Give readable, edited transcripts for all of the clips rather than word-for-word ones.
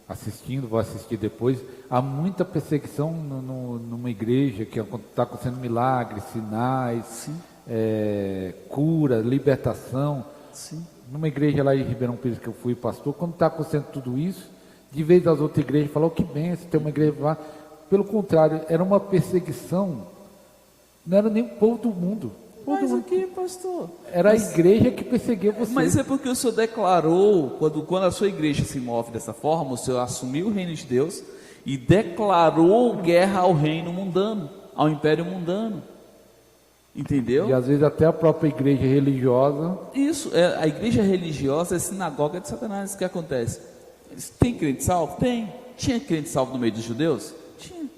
assistindo, vou assistir depois, há muita perseguição numa igreja que está acontecendo milagres, sinais, cura, libertação. Sim. Numa igreja lá em Ribeirão Pires que eu fui pastor, quando está acontecendo tudo isso, de vez das outras igrejas falam, que benção, tem uma igreja lá. Pelo contrário, era uma perseguição, não era nem o povo do mundo. Mas aqui, pastor, era a igreja que perseguia você. Mas é porque o senhor declarou, quando a sua igreja se move dessa forma, o senhor assumiu o reino de Deus e declarou guerra ao reino mundano, ao império mundano. Entendeu? E às vezes até a própria igreja religiosa. Isso, a igreja religiosa é a sinagoga de Satanás. O que acontece? Tem crente salvo? Tem. Tinha crente salvo no meio dos judeus? Tinha.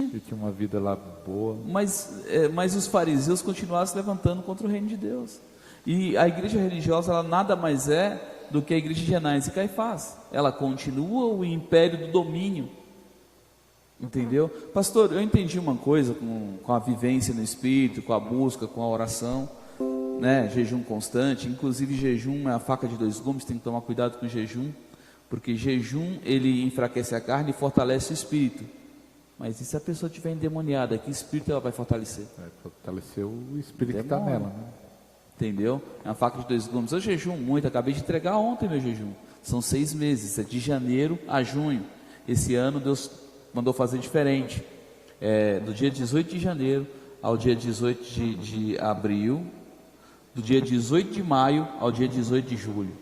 Que tinha uma vida lá boa. Mas os fariseus continuaram se levantando contra o reino de Deus. E a igreja religiosa, ela nada mais é do que a igreja de Anás e Caifás. Ela continua o império do domínio. Entendeu? Pastor, eu entendi uma coisa com a vivência no Espírito, com a busca, com a oração, né? Jejum constante. Inclusive jejum é a faca de dois gumes, tem que tomar cuidado com o jejum, porque jejum ele enfraquece a carne e fortalece o Espírito. Mas e se a pessoa estiver endemoniada, que espírito ela vai fortalecer? Vai fortalecer o espírito que está nela, né? Entendeu? É uma faca de dois gumes. Eu jejum muito, acabei de entregar ontem meu jejum. São 6 meses, é de janeiro a junho. Esse ano Deus mandou fazer diferente. Do dia 18 de janeiro ao dia 18 de abril, do dia 18 de maio ao dia 18 de julho.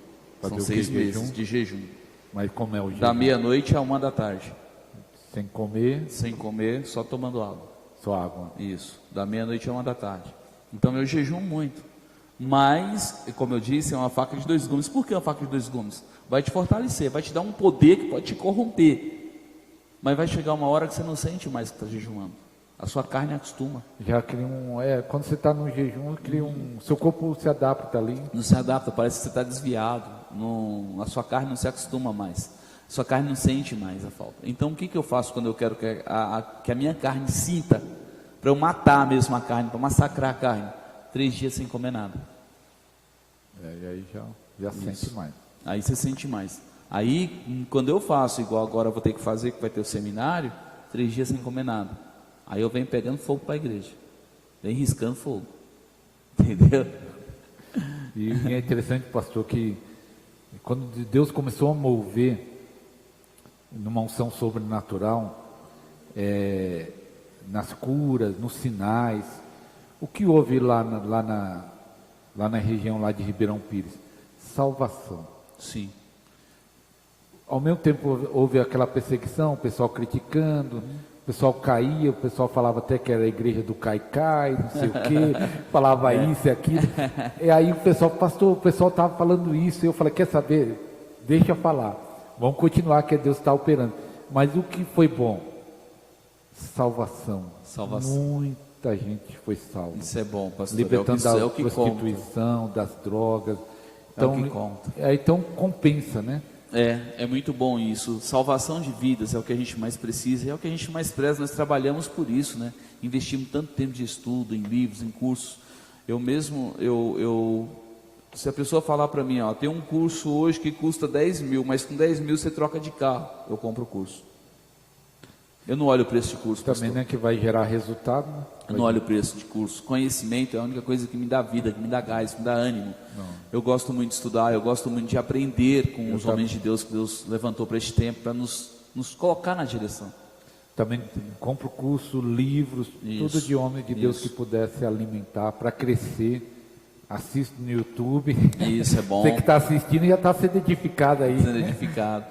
São 6 meses de jejum. Mas como é o jejum? Da meia-noite à 1 da tarde. Sem comer? Sem comer, só tomando água. Só água. Isso, da meia-noite à 1 da tarde. Então eu jejuo muito. Mas, como eu disse, é uma faca de dois gumes. Por que uma faca de dois gumes? Vai te fortalecer, vai te dar um poder que pode te corromper. Mas vai chegar uma hora que você não sente mais que está jejuando. A sua carne acostuma. Já cria quando você está no jejum, seu corpo se adapta ali. Não se adapta, parece que você está desviado. A sua carne não se acostuma mais. Sua carne não sente mais a falta. Então o que eu faço quando eu quero que a minha carne sinta, para eu matar mesmo a carne, para massacrar a carne? 3 dias sem comer nada. E aí já sente mais. Aí você sente mais. Aí quando eu faço, igual agora eu vou ter que fazer, que vai ter o seminário, 3 dias sem comer nada. Aí eu venho pegando fogo para a igreja. Venho riscando fogo. Entendeu? E é interessante, pastor, que quando Deus começou a mover numa unção sobrenatural, nas curas, nos sinais, o que houve lá na região lá de Ribeirão Pires? Salvação. Sim. Ao mesmo tempo houve aquela perseguição, o pessoal criticando, o pessoal caía, o pessoal falava até que era a igreja do Caicai, não sei o quê, falava isso e aquilo. E aí o pessoal, pastor, o pessoal estava falando isso, e eu falei, quer saber? Deixa eu falar. Vamos continuar, que Deus está operando. Mas o que foi bom? Salvação. Muita gente foi salva. Isso é bom, pastor. Libertando da prostituição, das drogas. Então, então compensa, né? É muito bom isso. Salvação de vidas é o que a gente mais precisa, é o que a gente mais preza. Nós trabalhamos por isso, né? Investimos tanto tempo de estudo, em livros, em cursos. Eu mesmo, se a pessoa falar para mim, tem um curso hoje que custa 10 mil, mas com 10 mil você troca de carro, eu compro o curso. Eu não olho o preço de curso, também não é que vai gerar resultado, né? Eu não olho o preço de curso. Conhecimento é a única coisa que me dá vida, que me dá gás, que me dá ânimo. Eu gosto muito de estudar, eu gosto muito de aprender com os homens de Deus que Deus levantou para este tempo, para nos colocar na direção. Também compro curso, livros, tudo de homem de Deus que pudesse alimentar para crescer. Assiste no YouTube. Isso é bom. Você que está assistindo já está sendo edificado aí. Sendo edificado.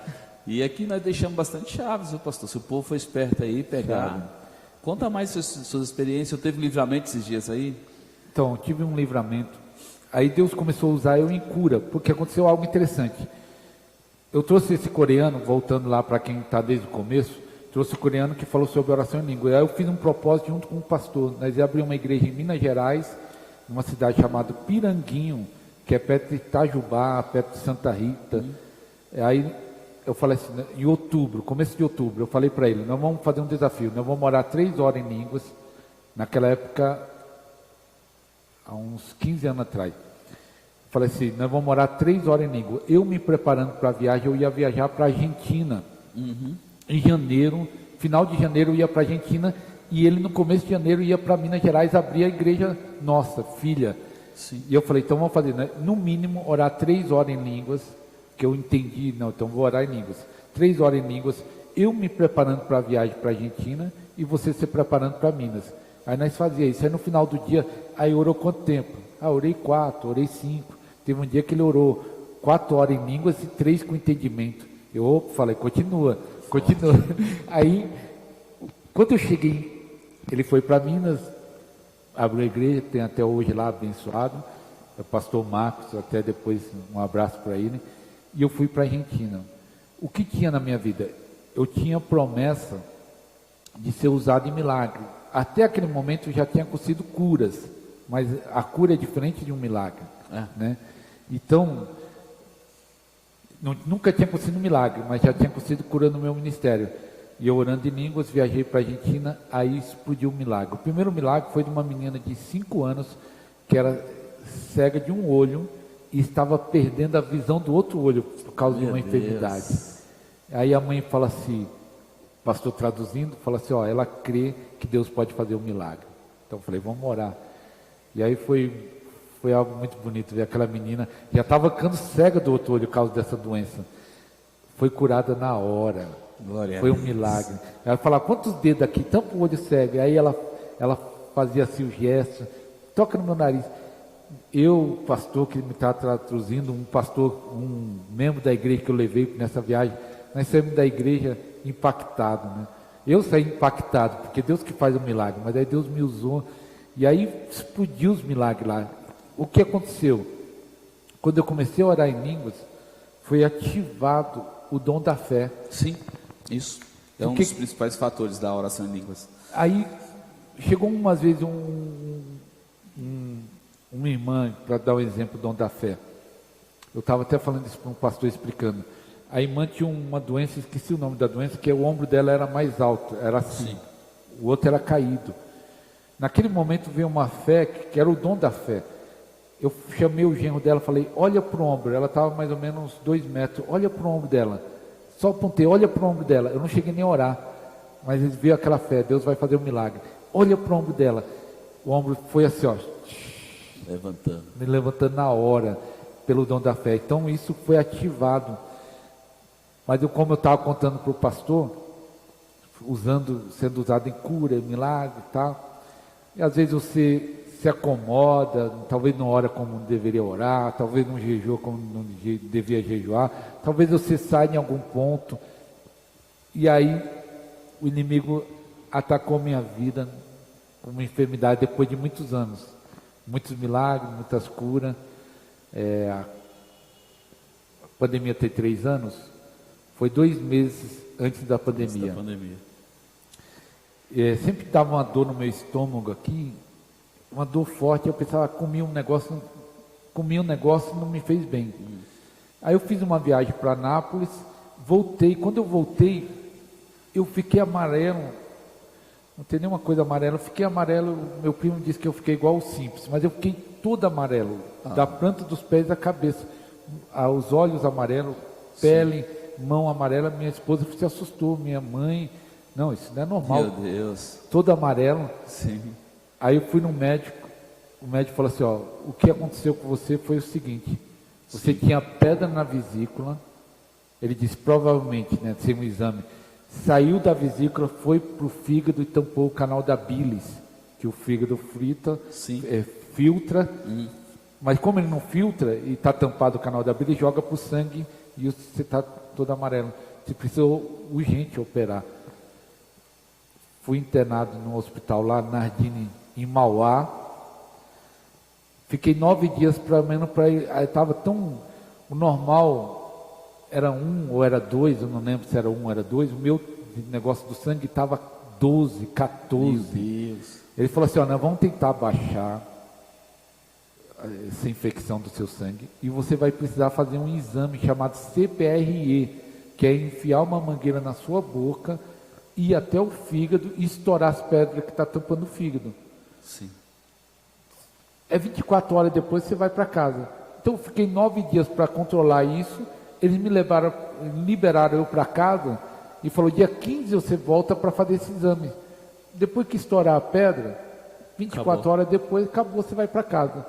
E aqui nós deixamos bastante chaves, viu, pastor? Se o povo for esperto aí, pegar. Conta mais suas experiências. Eu teve livramento esses dias aí? Então, eu tive um livramento. Aí Deus começou a usar eu em cura, porque aconteceu algo interessante. Eu trouxe esse coreano, voltando lá para quem está desde o começo, trouxe o coreano que falou sobre oração em língua. Aí eu fiz um propósito junto com o pastor. Nós abrimos uma igreja em Minas Gerais, numa cidade chamada Piranguinho, que é perto de Itajubá, perto de Santa Rita. Aí eu falei assim, em outubro, começo de outubro, eu falei para ele, nós vamos fazer um desafio, nós vamos orar 3 horas em línguas, naquela época, há uns 15 anos atrás. Falei assim, nós vamos orar 3 horas em língua. Eu me preparando para a viagem, eu ia viajar para a Argentina. Em janeiro, final de janeiro eu ia para a Argentina, e ele no começo de janeiro ia para Minas Gerais abrir a igreja nossa, filha. Sim. E eu falei, então vamos fazer, né? No mínimo orar 3 horas em línguas, que eu entendi, não, então vou orar em línguas. 3 horas em línguas, eu me preparando para a viagem para a Argentina e você se preparando para Minas. Aí nós fazíamos isso. Aí no final do dia, aí orou quanto tempo? Orei 4, orei 5. Teve um dia que ele orou 4 horas em línguas e 3 com entendimento. Eu falei, continua. Aí, quando eu cheguei, ele foi para Minas, abriu a igreja, tem até hoje lá, abençoado. É o pastor Marcos, até depois um abraço para ele. E eu fui para a Argentina. O que tinha na minha vida? Eu tinha promessa de ser usado em milagre. Até aquele momento eu já tinha acontecido curas, mas a cura é diferente de um milagre, né? Então, nunca tinha acontecido um milagre, mas já tinha acontecido cura no meu ministério. E eu orando em línguas, viajei para a Argentina, aí explodiu um milagre. O primeiro milagre foi de uma menina de 5 anos, que era cega de um olho, e estava perdendo a visão do outro olho, por causa de uma enfermidade. Aí a mãe fala assim, pastor traduzindo, fala assim, ela crê que Deus pode fazer um milagre. Então eu falei, vamos orar. E aí foi algo muito bonito ver aquela menina, já estava ficando cega do outro olho por causa dessa doença. Foi curada na hora. Glória foi a um Deus. milagre. Ela falava, quantos dedos aqui? Tampa o olho cego. Aí ela fazia assim o gesto, toca no meu nariz. Eu, pastor que me está traduzindo, um membro da igreja que eu levei nessa viagem, nós saímos da igreja impactado, né? Eu saí impactado, porque Deus que faz o milagre, mas aí Deus me usou, e aí explodiu os milagres lá. O que aconteceu? Quando eu comecei a orar em línguas, foi ativado o dom da fé. Sim, isso. É um dos principais fatores da oração em línguas. Aí chegou umas vezes uma irmã, para dar um exemplo do dom da fé. Eu estava até falando isso para um pastor explicando. A irmã tinha uma doença, esqueci o nome da doença, que o ombro dela era mais alto, era assim. Sim. O outro era caído. Naquele momento veio uma fé, que era o dom da fé. Eu chamei o genro dela, falei, olha para o ombro. Ela estava mais ou menos uns 2 metros, olha para o ombro dela. Só apontei, olha para o ombro dela. Eu não cheguei nem a orar, mas eles viram aquela fé, Deus vai fazer um milagre. Olha para o ombro dela. O ombro foi assim, me levantando na hora, pelo dom da fé. Então isso foi ativado. Mas como eu estava contando para o pastor, sendo usado em cura, em milagre e tal, e às vezes você se acomoda, talvez não ora como deveria orar, talvez não jejua como não devia jejuar, talvez você saia em algum ponto, e aí o inimigo atacou minha vida com uma enfermidade depois de muitos anos, muitos milagres, muitas curas. A pandemia tem 3 anos, foi 2 meses antes da pandemia. Sempre dava uma dor no meu estômago aqui, uma dor forte. Eu pensava, comi um negócio e não me fez bem. Aí eu fiz uma viagem para Nápoles, voltei. Quando eu voltei, eu fiquei amarelo. Não tem nenhuma coisa amarela. Eu fiquei amarelo. Meu primo disse que eu fiquei igual o Simples, mas eu fiquei todo amarelo, da planta dos pés à cabeça. Os olhos amarelos, pele, mão amarela. Minha esposa se assustou, minha mãe. Não, isso não é normal. Meu Deus. Todo amarelo. Sim. Aí eu fui no médico, o médico falou assim, o que aconteceu com você foi o seguinte, você tinha pedra na vesícula, ele disse, provavelmente, né, sem um exame, saiu da vesícula, foi para o fígado e tampou o canal da bilis, que o fígado filtra, mas como ele não filtra e está tampado o canal da bilis, joga para o sangue e você está todo amarelo. Você precisou urgente operar. Fui internado no hospital lá, Nardini, em Mauá. Fiquei 9 dias para menos para ir. Estava tão. O normal era 1 ou era 2, eu não lembro se era 1 ou era 2. O meu negócio do sangue estava 12, 14. Meu Deus. Ele falou assim: nós vamos tentar baixar essa infecção do seu sangue e você vai precisar fazer um exame chamado CPRE, que é enfiar uma mangueira na sua boca, ir até o fígado e estourar as pedras que está tampando o fígado. Sim. 24 horas depois você vai para casa. Então eu fiquei 9 dias para controlar isso. Eles me liberaram eu para casa e falou: dia 15 você volta para fazer esse exame. Depois que estourar a pedra, 24 horas depois, acabou, você vai para casa.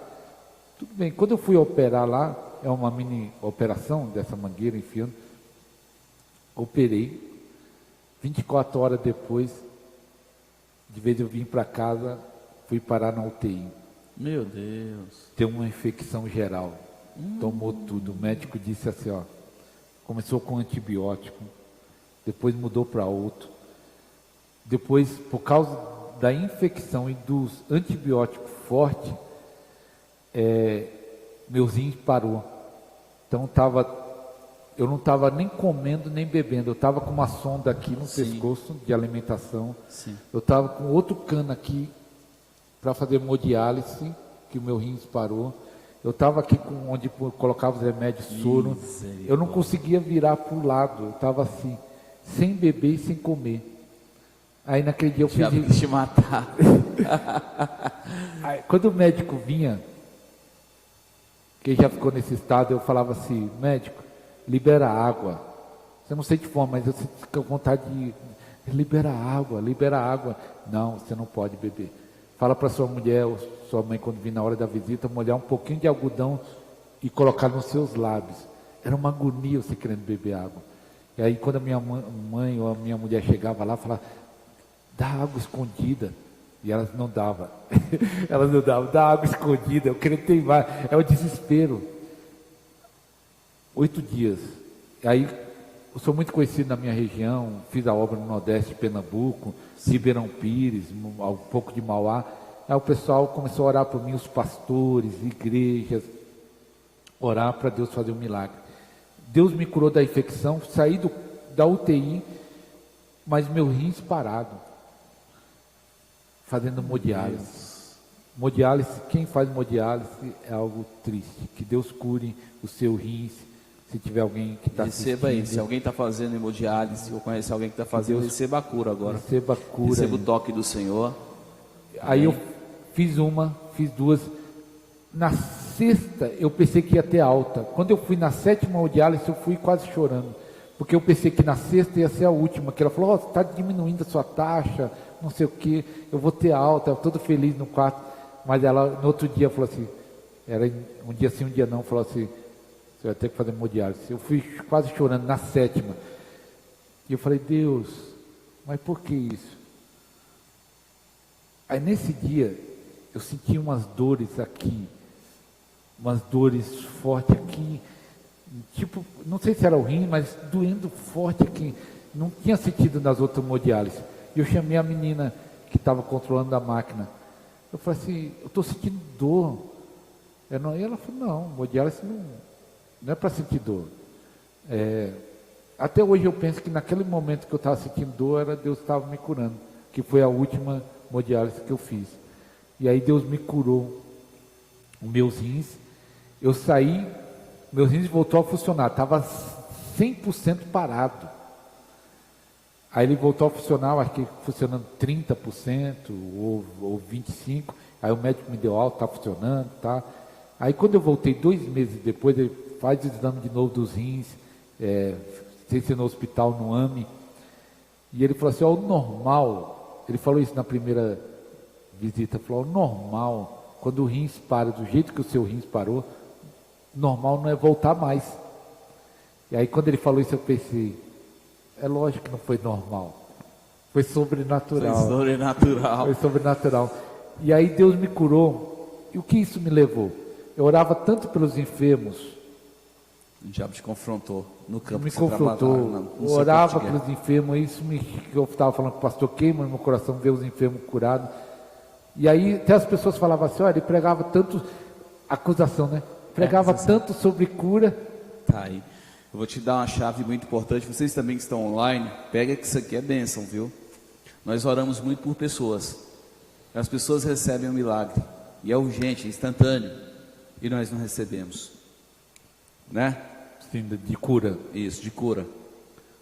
Tudo bem. Quando eu fui operar lá, é uma mini operação dessa mangueira enfiando, operei. 24 horas depois, de vez eu vim para casa, fui parar na UTI. Meu Deus. Tem uma infecção geral. Tomou tudo. O médico disse assim, ó, começou com antibiótico, depois mudou para outro. Depois, por causa da infecção e dos antibióticos fortes, meus rins parou. Então eu não estava nem comendo nem bebendo. Eu estava com uma sonda aqui no pescoço de alimentação. Sim. Eu estava com outro cano aqui para fazer hemodiálise, que o meu rins parou. Eu estava aqui com onde colocava os remédios, soro. Eu não conseguia virar para o lado. Eu estava assim, sem beber e sem comer. Aí naquele dia eu Já fiz... quis te matar. Aí, quando o médico vinha, que já ficou nesse estado, eu falava assim: médico, libera água. Você não sente fome, mas eu sinto com vontade de libera água. Não, você não pode beber. Fala para sua mulher ou sua mãe, quando vir na hora da visita, molhar um pouquinho de algodão e colocar nos seus lábios. Era uma agonia você querendo beber água. E aí quando a minha mãe ou a minha mulher chegava lá, falava: dá água escondida. E elas não davam. Dá água escondida. Eu queria ter mais. É o desespero. 8 dias. Aí, eu sou muito conhecido na minha região. Fiz a obra no Nordeste de Pernambuco, Ribeirão Pires, um pouco de Mauá. Aí o pessoal começou a orar por mim, os pastores, igrejas, orar para Deus fazer um milagre. Deus me curou da infecção, saí da UTI, mas meu rins parado. Fazendo hemodiálise. Hemodiálise, quem faz hemodiálise é algo triste. Que Deus cure o seu rins. Se tiver alguém que está assistindo. Receba aí, se alguém está fazendo hemodiálise ou conhece alguém que está fazendo, receba a cura agora. Receba a cura. Receba o toque do Senhor. Aí eu fiz duas. Na sexta eu pensei que ia ter alta. Quando eu fui na 7ª hemodiálise, eu fui quase chorando. Porque eu pensei que na sexta ia ser a última. Que ela falou: você está diminuindo a sua taxa, não sei o que, eu vou ter alta. Eu todo feliz no quarto. Mas ela, no outro dia, falou assim, era um dia sim, um dia não, falou assim: você vai ter que fazer hemodiálise. Eu fui quase chorando na 7ª. E eu falei: Deus, mas por que isso? Aí nesse dia, eu senti umas dores aqui, umas dores fortes aqui, tipo, não sei se era o rim, mas doendo forte aqui. Não tinha sentido nas outras hemodiálises. E eu chamei a menina que estava controlando a máquina. Eu falei assim: eu estou sentindo dor. E ela falou: não, hemodiálise não é para sentir dor. Até hoje eu penso que naquele momento que eu estava sentindo dor, era Deus que estava me curando, que foi a última hemodiálise que eu fiz. E aí Deus me curou os meus rins. Eu saí, meus rins voltou a funcionar, estava 100% parado. Aí ele voltou a funcionar, acho que funcionando 30% ou 25%. Aí o médico me deu alta, está funcionando, tá? Aí quando eu voltei 2 meses depois, ele faz o exame de novo dos rins, sem ser no hospital, no AME. E ele falou assim: ó, o normal, ele falou isso na primeira visita, falou: o normal, quando o rins para do jeito que o seu rins parou, normal não é voltar mais. E aí quando ele falou isso, eu pensei: é lógico que não foi normal, foi sobrenatural. Foi sobrenatural. Foi sobrenatural. E aí Deus me curou. E o que isso me levou? Eu orava tanto pelos enfermos. O diabo te confrontou no campo. Me confrontou. Eu orava pelos enfermos. Isso que eu estava falando com o pastor, queima no meu coração ver os enfermos curados. E aí até as pessoas falavam assim: olha, ele pregava tanto, acusação, né? Pregava tanto sobre cura. Tá aí. Eu vou te dar uma chave muito importante. Vocês também que estão online, pega que isso aqui é bênção, viu? Nós oramos muito por pessoas. As pessoas recebem um milagre. E é urgente, é instantâneo. E nós não recebemos. Né? Sim, de cura. Isso, de cura.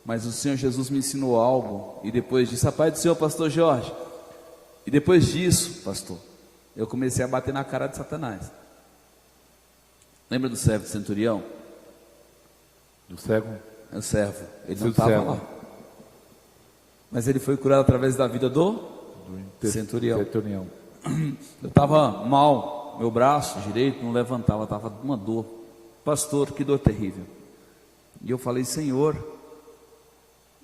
Mas o Senhor Jesus me ensinou algo. E depois disso, a paz do Senhor, pastor Jorge. E depois disso, pastor, eu comecei a bater na cara de Satanás. Lembra do servo de centurião? Do cego? É o servo, ele não Seu estava servo. lá. Mas ele foi curado através da vida do centurião. Centurião. Eu estava mal, meu braço direito não levantava, estava uma dor. Pastor, que dor terrível. E eu falei, Senhor,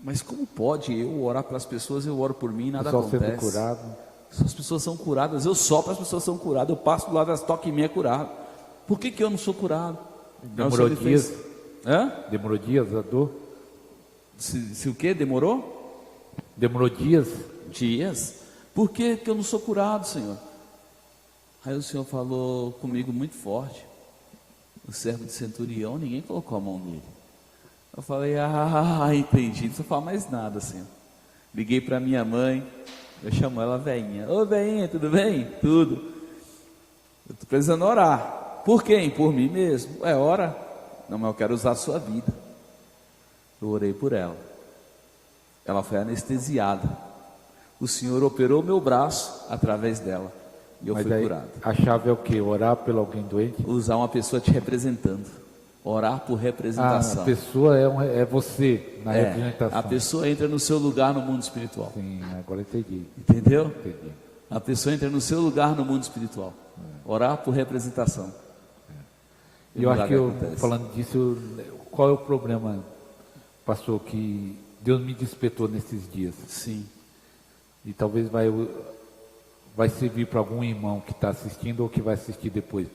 mas como pode eu orar pelas pessoas, eu oro por mim e nada Pessoal sendo acontece? curado. As pessoas são curadas, eu sopro, as pessoas são curadas, eu passo do lado das toque em mim é curado. Por que eu não sou curado? Demorou Aí o Senhor dias. fez- Hã? Demorou dias a dor? Se o que? Demorou? Demorou dias? Dias. Por que eu não sou curado, Senhor? Aí o Senhor falou comigo muito forte. O servo de centurião, ninguém colocou a mão nele. Eu falei, entendi. Não precisa falar mais nada, Senhor. Liguei para minha mãe, eu chamo ela veinha. Ô veinha, tudo bem? Tudo. Eu estou precisando orar. Por quem? Por mim mesmo. Ora. Não, mas eu quero usar a sua vida. Eu orei por ela. Ela foi anestesiada. O Senhor operou meu braço através dela. E eu Mas fui aí, curado. a chave é o quê? Orar por alguém doente? Usar uma pessoa te representando. Orar por Ah, representação. a pessoa é você na representação. A pessoa entra no seu lugar no mundo espiritual. Sim, agora entendi. Entendeu? Entendi. A pessoa entra no seu lugar no mundo espiritual. Orar por representação. E eu acho que acontece. falando disso, qual é o problema, pastor, que Deus me despertou nesses dias? Sim. E talvez vai servir para algum irmão que está assistindo ou que vai assistir depois.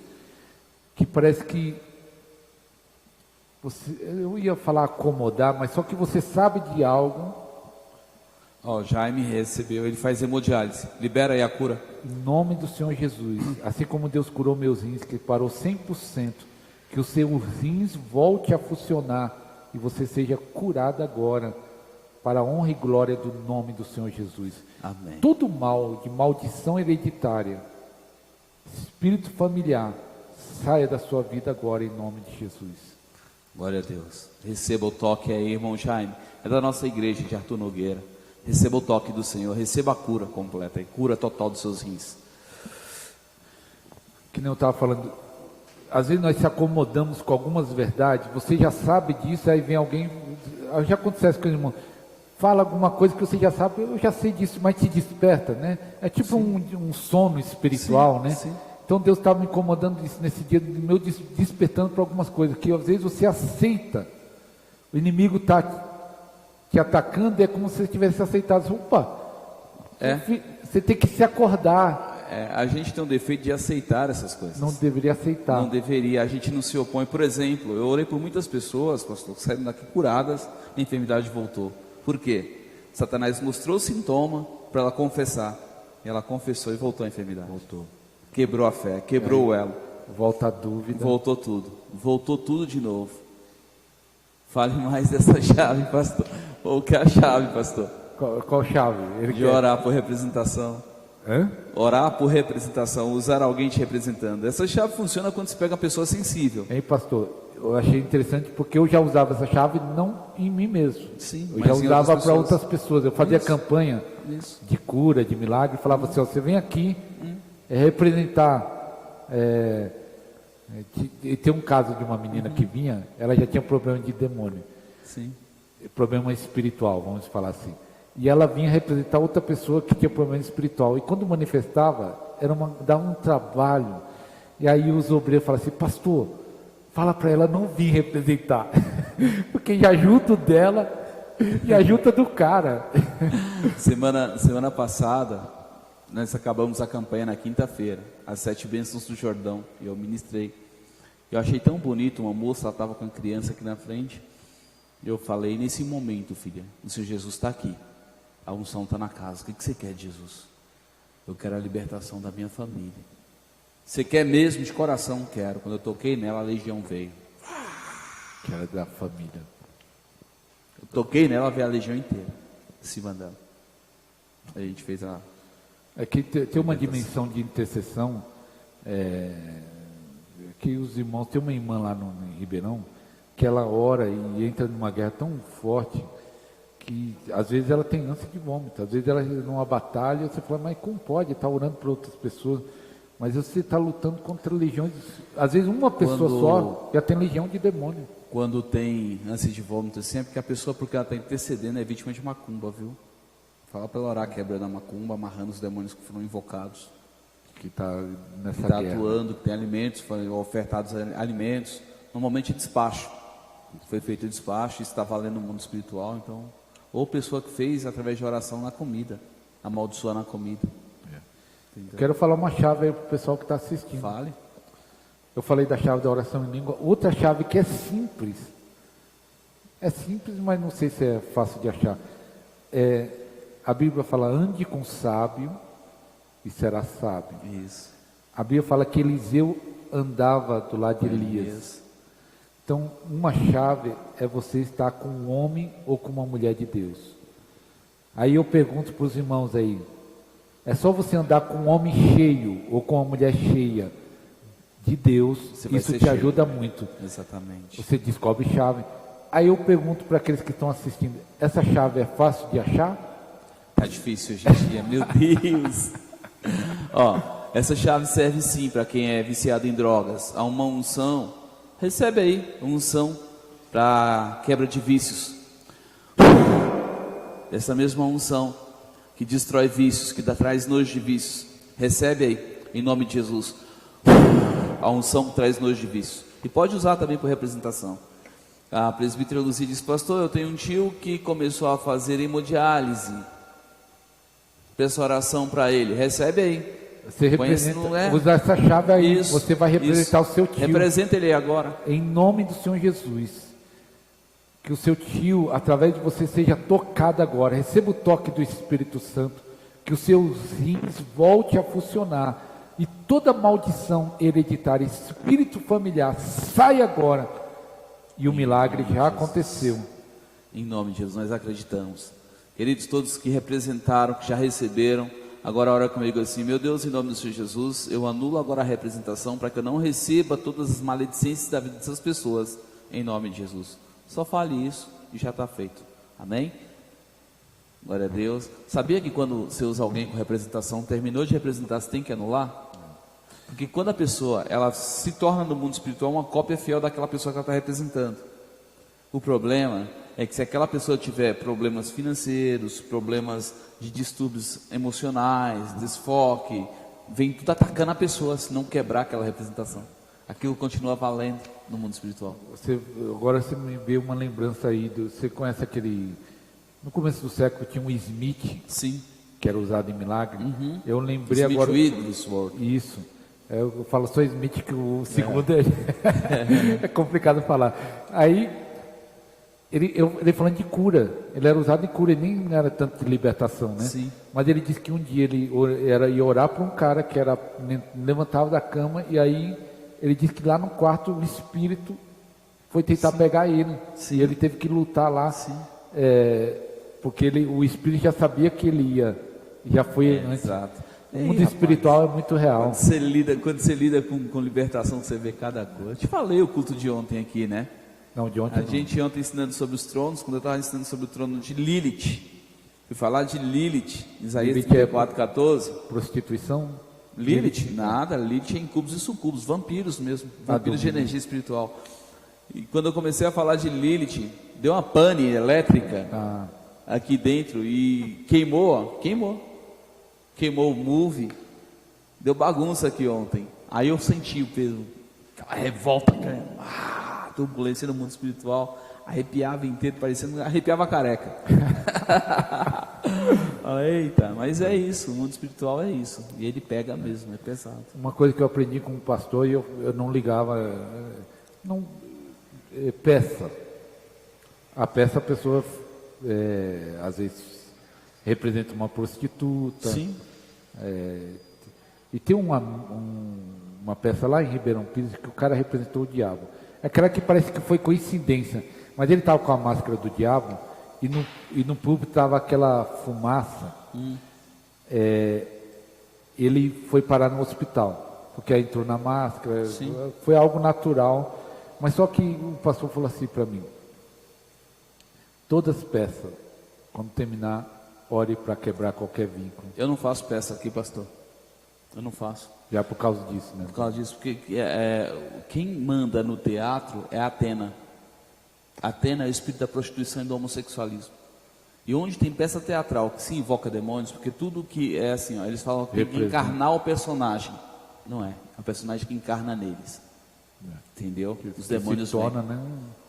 Que parece que eu ia falar acomodar, mas só que você sabe de algo, Ó, Jaime recebeu, ele faz hemodiálise. Libera aí a cura. em nome do Senhor Jesus, assim como Deus curou meus rins, que parou 100%, que os seus rins volte a funcionar e você seja curado agora, para a honra e glória do nome do Senhor Jesus. Amém. Todo mal de maldição hereditária, espírito familiar, saia da sua vida agora em nome de Jesus. Glória a Deus. Receba o toque aí, irmão Jaime. É da nossa igreja de Arthur Nogueira. Receba o toque do Senhor. Receba a cura completa e cura total dos seus rins. Que nem eu estava falando, às vezes nós se acomodamos com algumas verdades, você já sabe disso, aí vem alguém, já acontece com o irmão, fala alguma coisa que você já sabe, eu já sei disso, mas te desperta, né? É tipo um sono espiritual, Sim, né? sim. Então Deus estava me incomodando nesse dia, meu despertando para algumas coisas, que às vezes você aceita, o inimigo está te atacando, é como se você tivesse aceitado, opa, você tem que se acordar, A gente tem um defeito de aceitar essas coisas. não deveria aceitar. Não deveria, a gente não se opõe. Por exemplo, eu orei por muitas pessoas, pastor, que saíram daqui curadas, a enfermidade voltou. Por quê? Satanás mostrou o sintoma para ela confessar. E ela confessou e voltou a enfermidade. Voltou. Quebrou a fé, quebrou o elo. Volta a dúvida. Voltou tudo. Voltou tudo de novo. Fale mais dessa chave, pastor. Ou que é a chave, pastor? Qual chave? Ele De quer- orar por representação. Hã? Orar por representação, usar alguém te representando. Essa chave funciona quando você pega uma pessoa sensível. Hein, pastor? Eu achei interessante porque eu já usava essa chave não em mim mesmo. Sim, Eu mas já em usava outras para pessoas. outras pessoas. Eu fazia Isso. campanha Isso. de cura, de milagre, falava assim, ó, você vem aqui representar. E tem um caso de uma menina que vinha, ela já tinha problema de demônio, Sim. problema espiritual, vamos falar assim. E ela vinha representar outra pessoa que tinha problema espiritual. E quando manifestava, dava um trabalho. E aí os obreiros falavam assim, pastor, fala para ela não vir representar. Porque já junto dela, já junta do cara. Semana passada, nós acabamos a campanha na quinta-feira, as 7 bênçãos do Jordão, e eu ministrei. Eu achei tão bonito, uma moça, ela estava com a criança aqui na frente, e eu falei, nesse momento, filha, o Senhor Jesus está aqui, a unção está na casa, o que você quer de Jesus? Eu quero a libertação da minha família. Você quer mesmo? De coração quero. Quando eu toquei nela, a legião veio. Que era da família. Eu toquei nela, veio a legião inteira, em cima dela. A gente fez a... É que tem uma dimensão de intercessão, que os irmãos, tem uma irmã lá em Ribeirão, que ela ora e entra numa guerra tão forte, que às vezes ela tem ânsia de vômito, às vezes ela numa batalha, você fala, mas como pode estar orando por outras pessoas? Mas você está lutando contra legiões. Às vezes uma pessoa só já tem legião de demônio. Quando tem ânsia de vômito, assim, é porque a pessoa, porque ela está intercedendo, é vítima de macumba, viu? Fala para ela orar, quebrando a macumba, amarrando os demônios que foram invocados. Que está nessa Que está guerra. atuando, que tem alimentos, foram ofertados alimentos. Normalmente é despacho. Foi feito o despacho, isso está valendo no mundo espiritual, então. Ou pessoa que fez através de oração na comida, amaldiçoar na comida. Quero falar uma chave aí para o pessoal que está assistindo. Fale. Eu falei da chave da oração em língua. Outra chave que é simples. É simples, mas não sei se é fácil de achar. A Bíblia fala, ande com sábio e será sábio. Isso. A Bíblia fala que Eliseu andava do lado de Elias. Então, uma chave é você estar com um homem ou com uma mulher de Deus. Aí eu pergunto para os irmãos aí, é só você andar com um homem cheio ou com uma mulher cheia de Deus, isso te ajuda muito. Exatamente. Você descobre chave. Aí eu pergunto para aqueles que estão assistindo, essa chave é fácil de achar? Tá difícil hoje em dia, meu Deus. Ó, essa chave serve sim para quem é viciado em drogas. Há uma unção, recebe aí uma unção para quebra de vícios. Essa mesma unção que destrói vícios, que traz nojo de vícios, recebe aí, em nome de Jesus. A unção que traz nojo de vícios. E pode usar também por representação. A presbítera Luzia disse, pastor, eu tenho um tio que começou a fazer hemodiálise. Peço oração para ele, recebe aí. Você representa, usa essa chave aí, isso, você vai representar o seu tio. Representa ele agora. Em nome do Senhor Jesus. Que o seu tio, através de você, seja tocado agora. Receba o toque do Espírito Santo. Que os seus rins volte a funcionar. E toda maldição hereditária, espírito familiar, sai agora. E o milagre já aconteceu. Em nome de Jesus, nós acreditamos. Queridos, todos que representaram, que já receberam, agora ora comigo assim, meu Deus, em nome do Senhor Jesus, eu anulo agora a representação para que eu não receba todas as maledicências da vida dessas pessoas, em nome de Jesus. Só fale isso e já está feito. Amém? Glória a Deus. Sabia que quando você usa alguém com representação, terminou de representar, você tem que anular? Porque quando a pessoa, ela se torna no mundo espiritual uma cópia fiel daquela pessoa que ela está representando. O problema é que se aquela pessoa tiver problemas financeiros, problemas de distúrbios emocionais, desfoque, vem tudo atacando a pessoa, se não quebrar aquela representação. Aquilo continua valendo no mundo espiritual. Agora você me veio uma lembrança aí, você conhece aquele, no começo do século tinha um Smith, sim, que era usado em milagre. Eu lembrei Smith agora. Isso. Eu falo só Smith, que o segundo é complicado falar. Aí ele falando de cura, ele era usado em cura, ele nem era tanto de libertação, né? Sim. Mas ele disse que um dia ele ia orar para um cara que levantava da cama, e aí ele disse que lá no quarto o espírito foi tentar pegar ele. Sim. E ele teve que lutar lá, porque o espírito já sabia que ele ia, já foi antes. Exato. O mundo espiritual é muito real. Quando você lida com libertação, você vê cada coisa. Eu te falei o culto de ontem aqui, né? Não, de ontem a gente ontem ensinando sobre os tronos, quando eu estava ensinando sobre o trono de Lilith, fui falar de Lilith, Isaías 34:14. Prostituição? Lilith? Nada, Lilith é incubos e sucubos, vampiros mesmo, vampiros de energia espiritual. E quando eu comecei a falar de Lilith, deu uma pane elétrica aqui dentro e queimou o move, deu bagunça aqui ontem. Aí eu senti o peso, aquela revolta, turbulência no mundo espiritual, arrepiava inteiro, arrepiava a careca. Eita, mas é isso, o mundo espiritual é isso, e ele pega mesmo, é pesado. Uma coisa que eu aprendi com o pastor, e eu não ligava, peça. A peça a pessoa às vezes representa uma prostituta. Sim. E tem uma peça lá em Ribeirão Pires que o cara representou o diabo. É aquela que parece que foi coincidência, mas ele estava com a máscara do diabo e no púlpito estava aquela fumaça. Ele foi parar no hospital, porque aí entrou na máscara. Sim. Foi algo natural, mas só que o pastor falou assim para mim: todas as peças, quando terminar, ore para quebrar qualquer vínculo. Eu não faço peça aqui, pastor. Eu não faço. Já por causa disso, né? Por causa disso, porque quem manda no teatro é Atena. Atena é o espírito da prostituição e do homossexualismo. E onde tem peça teatral que se invoca demônios, porque tudo que é assim, ó, eles falam que tem que encarnar o personagem. Não é o personagem que encarna neles. Entendeu? Os demônios se torna, vêm. né?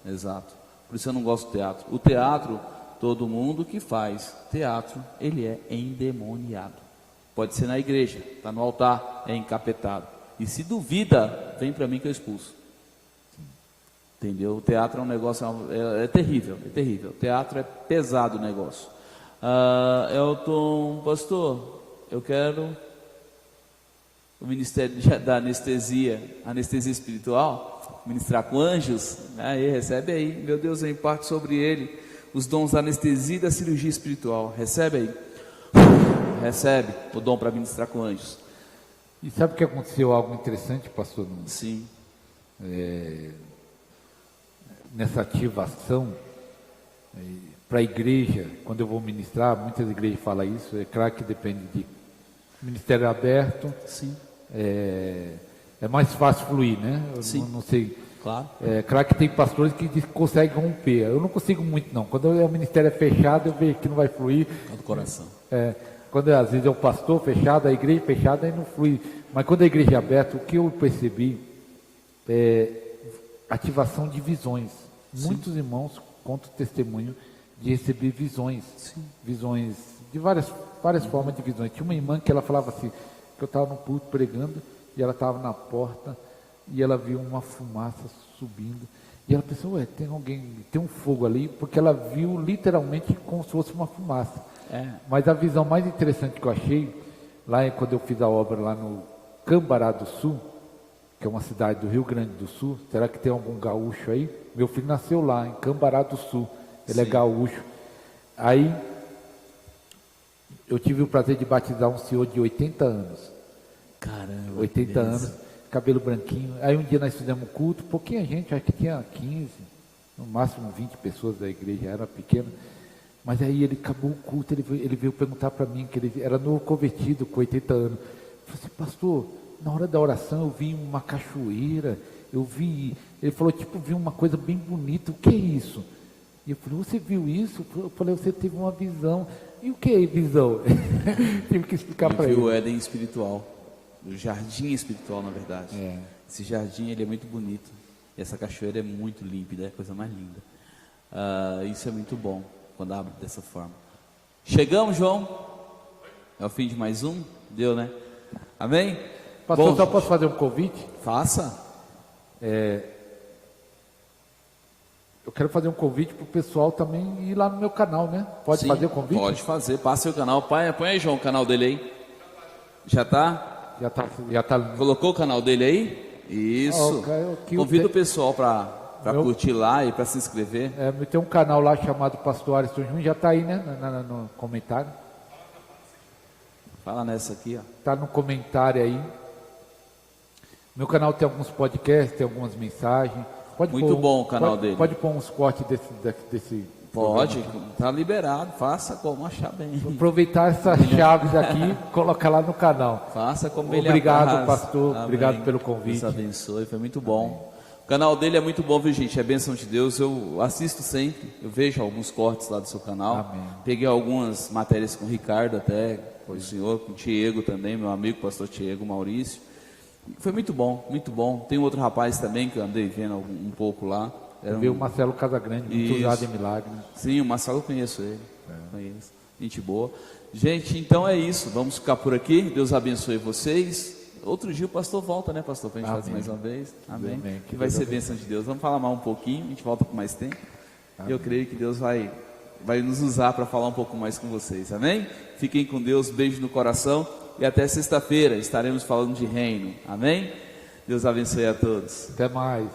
Exato. Por isso eu não gosto do teatro. O teatro, todo mundo que faz teatro, ele é endemoniado. Pode ser na igreja, está no altar, é encapetado. E se duvida, vem para mim que eu expulso. Entendeu? O teatro é um negócio, é terrível, é terrível. O teatro é pesado o negócio. Elton, pastor, eu quero o ministério da anestesia espiritual, ministrar com anjos. Aí, recebe aí, meu Deus, eu imparto sobre ele os dons da anestesia e da cirurgia espiritual. Recebe aí. Recebe o dom para ministrar com anjos. E sabe que aconteceu algo interessante, pastor? Sim. Nessa ativação, para a igreja, quando eu vou ministrar, muitas igrejas falam isso, é claro que depende de ministério aberto. Sim. É mais fácil fluir, né? Eu Sim. não sei. Claro. É claro que tem pastores que conseguem romper. Eu não consigo muito, não. Quando o ministério é fechado, eu vejo que não vai fluir. Do coração. Quando às vezes é o pastor fechado, a igreja fechada, aí não flui. Mas quando a igreja é aberta, o que eu percebi é ativação de visões. Sim. Muitos irmãos contam testemunho de receber visões. Sim. Visões de várias formas de visões. Tinha uma irmã que ela falava assim, que eu estava no púlpito pregando, e ela estava na porta, e ela viu uma fumaça subindo. E ela pensou, tem um fogo ali, porque ela viu literalmente como se fosse uma fumaça. Mas a visão mais interessante que eu achei, lá quando eu fiz a obra lá no Cambará do Sul, que é uma cidade do Rio Grande do Sul, será que tem algum gaúcho aí? Meu filho nasceu lá, em Cambará do Sul, ele é gaúcho. Aí, eu tive o prazer de batizar um senhor de 80 anos. Caramba. 80 anos, cabelo branquinho. Aí um dia nós fizemos um culto, pouquinha gente, acho que tinha 15, no máximo 20 pessoas da igreja, era pequena. Mas aí ele acabou o culto, ele veio perguntar para mim, que ele era novo convertido, com 80 anos. Eu falei assim, pastor, na hora da oração eu vi uma cachoeira, ele falou, vi uma coisa bem bonita, o que é isso? E eu falei, você viu isso? Eu falei, você teve uma visão. E o que é visão? Tive que explicar para ele. Viu o Éden espiritual, o jardim espiritual, na verdade. Esse jardim, ele é muito bonito. E essa cachoeira é muito límpida, é a coisa mais linda. Isso é muito bom, quando abre dessa forma. Chegamos, João? É o fim de mais um? Deu, né? Amém? Pastor, bom, só posso fazer um convite? Faça. Eu quero fazer um convite para o pessoal também ir lá no meu canal, né? Pode fazer o convite? Pode fazer, passa o canal. Põe aí, João, o canal dele aí. Já tá? Já tá. Colocou o canal dele aí? Isso. Convido o pessoal para curtir lá e para se inscrever. Tem um canal lá chamado Pastor Alisson Júnior, já está aí, né? No comentário. Fala nessa aqui, ó. Está no comentário aí. Meu canal tem alguns podcasts, tem algumas mensagens. Muito bom o canal dele. Pode pôr uns cortes desse pode, tá liberado. Faça como achar bem. Aproveitar essas chaves aqui, colocar lá no canal. Faça como ele Obrigado, pastor. Amém. Obrigado pelo convite. Deus abençoe, foi muito bom. Amém. O canal dele é muito bom, viu, gente? É bênção de Deus. Eu assisto sempre, eu vejo alguns cortes lá do seu canal. Amém. Peguei algumas matérias com o Ricardo até, com o senhor, com o Tiago também, meu amigo, pastor Tiago Maurício. Foi muito bom, muito bom. Tem outro rapaz também que eu andei vendo um pouco lá. Veio o Marcelo Casagrande, muito usado em milagre. Sim, o Marcelo eu conheço ele. Conheço. Gente boa. Gente, então é isso. Vamos ficar por aqui. Deus abençoe vocês. Outro dia o pastor volta, né, pastor? Para a gente fazer mais uma vez. Amém. Que vai ser bênção de Deus. Vamos falar mais um pouquinho. A gente volta com mais tempo. Amém. Eu creio que Deus vai nos usar para falar um pouco mais com vocês. Amém? Fiquem com Deus. Beijo no coração. E até sexta-feira estaremos falando de reino. Amém? Deus abençoe a todos. Até mais.